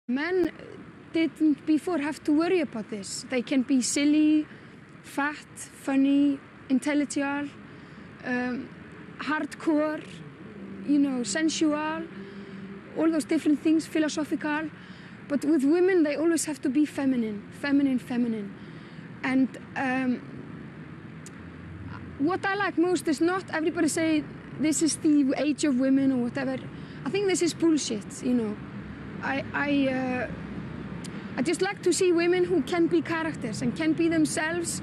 Men didn't before have to worry about this. They can be silly, fat, funny, intellectual, hardcore, sensual, all those different things, philosophical. But with women, they always have to be feminine, feminine, feminine. And what I like most is not everybody say this is the age of women or whatever. I think this is bullshit, I just like to see women who can be characters and can be themselves.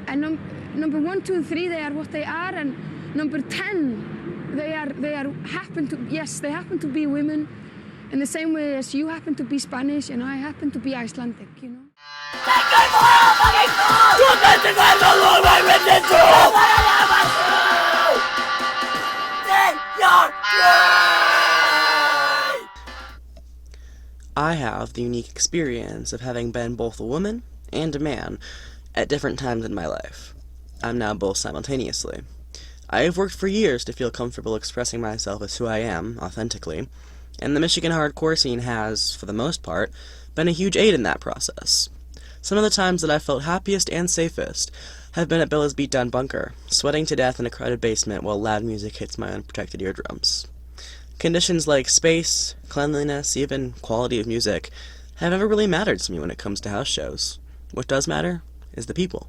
And number 1, 2, and 3, they are what they are. And number 10, they happen to be women in the same way as you happen to be Spanish and I happen to be Icelandic, I have the unique experience of having been both a woman and a man at different times in my life. I'm now both simultaneously. I have worked for years to feel comfortable expressing myself as who I am, authentically, and the Michigan hardcore scene has, for the most part, been a huge aid in that process. Some of the times that I've felt happiest and safest have been at Billa's Beatdown Bunker, sweating to death in a crowded basement while loud music hits my unprotected eardrums. Conditions like space, cleanliness, even quality of music have never really mattered to me when it comes to house shows. What does matter is the people.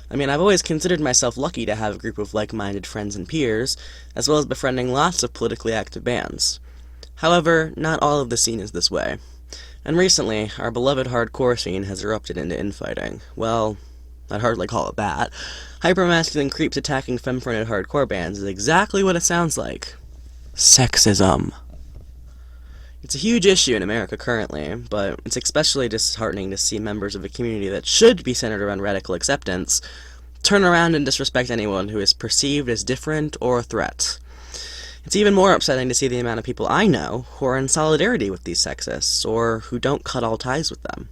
I've always considered myself lucky to have a group of like-minded friends and peers, as well as befriending lots of politically active bands. However, not all of the scene is this way. And recently, our beloved hardcore scene has erupted into infighting. Well, I'd hardly call it that. Hyper-masculine creeps attacking femme-fronted hardcore bands is exactly what it sounds like. Sexism. It's a huge issue in America currently, but it's especially disheartening to see members of a community that should be centered around radical acceptance turn around and disrespect anyone who is perceived as different or a threat. It's even more upsetting to see the amount of people I know who are in solidarity with these sexists, or who don't cut all ties with them.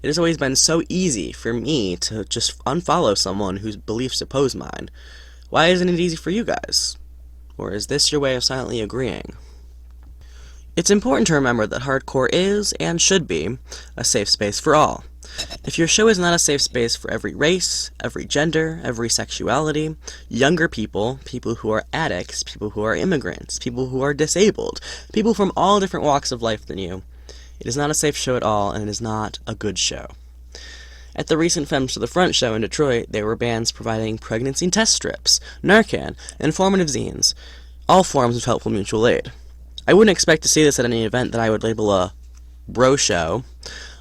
It has always been so easy for me to just unfollow someone whose beliefs oppose mine. Why isn't it easy for you guys? Or is this your way of silently agreeing? It's important to remember that hardcore is, and should be, a safe space for all. If your show is not a safe space for every race, every gender, every sexuality, younger people, people who are addicts, people who are immigrants, people who are disabled, people from all different walks of life than you, it is not a safe show at all, and it is not a good show. At the recent Femmes to the Front show in Detroit, there were bands providing pregnancy test strips, Narcan, informative zines, all forms of helpful mutual aid. I wouldn't expect to see this at any event that I would label a bro show,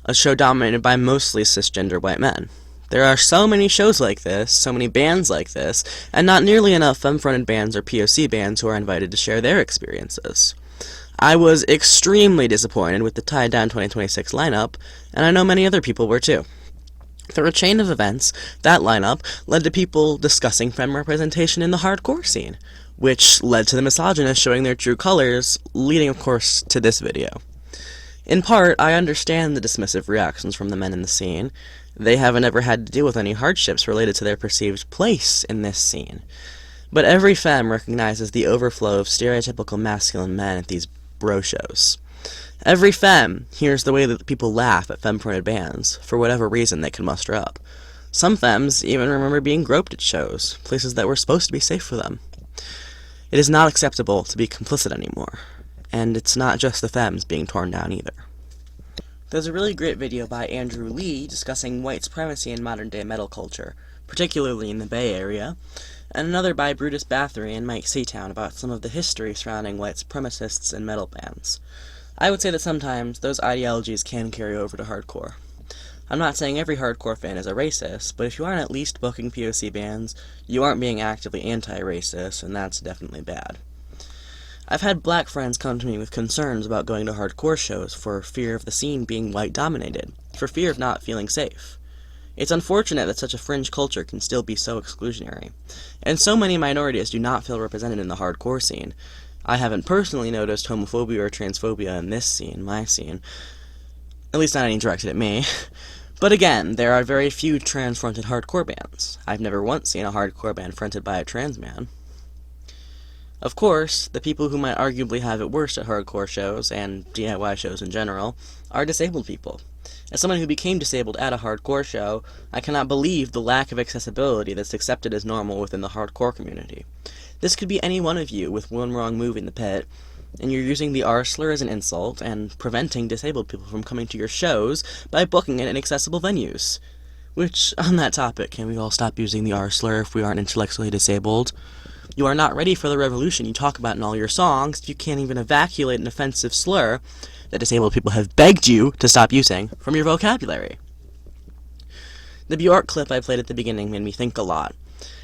a show dominated by mostly cisgender white men. There are so many shows like this, so many bands like this, and not nearly enough femme-fronted bands or POC bands who are invited to share their experiences. I was extremely disappointed with the Tied Down 2026 lineup, and I know many other people were too. Through a chain of events, that lineup led to people discussing femme representation in the hardcore scene, which led to the misogynists showing their true colors, leading, of course, to this video. In part, I understand the dismissive reactions from the men in the scene. They haven't ever had to deal with any hardships related to their perceived place in this scene. But every femme recognizes the overflow of stereotypical masculine men at these bro shows. Every femme hears the way that people laugh at femme-fronted bands, for whatever reason they can muster up. Some femmes even remember being groped at shows, places that were supposed to be safe for them. It is not acceptable to be complicit anymore, and it's not just the femmes being torn down either. There's a really great video by Andrew Lee discussing white supremacy in modern-day metal culture, particularly in the Bay Area, and another by Brutus Bathory and Mike Seatown about some of the history surrounding white supremacists and metal bands. I would say that sometimes those ideologies can carry over to hardcore. I'm not saying every hardcore fan is a racist, but if you aren't at least booking POC bands, you aren't being actively anti-racist, and that's definitely bad. I've had black friends come to me with concerns about going to hardcore shows for fear of the scene being white-dominated, for fear of not feeling safe. It's unfortunate that such a fringe culture can still be so exclusionary, and so many minorities do not feel represented in the hardcore scene. I haven't personally noticed homophobia or transphobia in this scene, my scene, at least not any directed at me. But again, there are very few trans-fronted hardcore bands. I've never once seen a hardcore band fronted by a trans man. Of course, the people who might arguably have it worst at hardcore shows, and DIY shows in general, are disabled people. As someone who became disabled at a hardcore show, I cannot believe the lack of accessibility that's accepted as normal within the hardcore community. This could be any one of you with one wrong move in the pit, and you're using the R slur as an insult and preventing disabled people from coming to your shows by booking it in accessible venues. Which, on that topic, can we all stop using the R slur if we aren't intellectually disabled? You are not ready for the revolution you talk about in all your songs if you can't even evacuate an offensive slur that disabled people have begged you to stop using from your vocabulary. The Bjork clip I played at the beginning made me think a lot.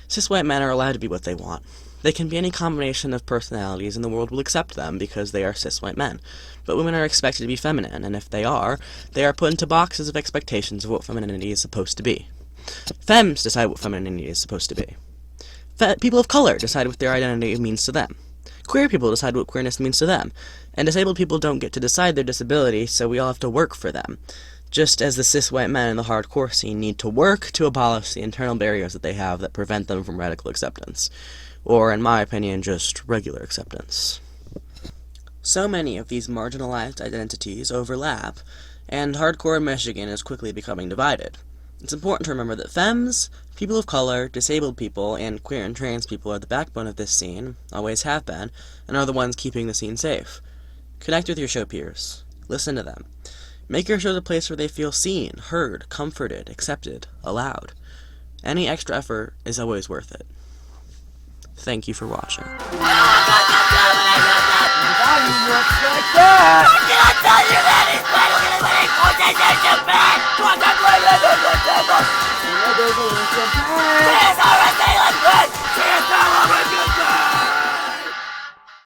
Cis white men are allowed to be what they want. They can be any combination of personalities and the world will accept them because they are cis white men. But women are expected to be feminine, and if they are put into boxes of expectations of what femininity is supposed to be. Femmes decide what femininity is supposed to be. People of color decide what their identity means to them. Queer people decide what queerness means to them. And disabled people don't get to decide their disability, so we all have to work for them. Just as the cis white men in the hardcore scene need to work to abolish the internal barriers that they have that prevent them from radical acceptance. Or, in my opinion, just regular acceptance. So many of these marginalized identities overlap, and hardcore Michigan is quickly becoming divided. It's important to remember that femmes, people of color, disabled people, and queer and trans people are the backbone of this scene, always have been, and are the ones keeping the scene safe. Connect with your show peers. Listen to them. Make your shows a place where they feel seen, heard, comforted, accepted, allowed. Any extra effort is always worth it. Thank you for watching. I cannot tell you that it's better than the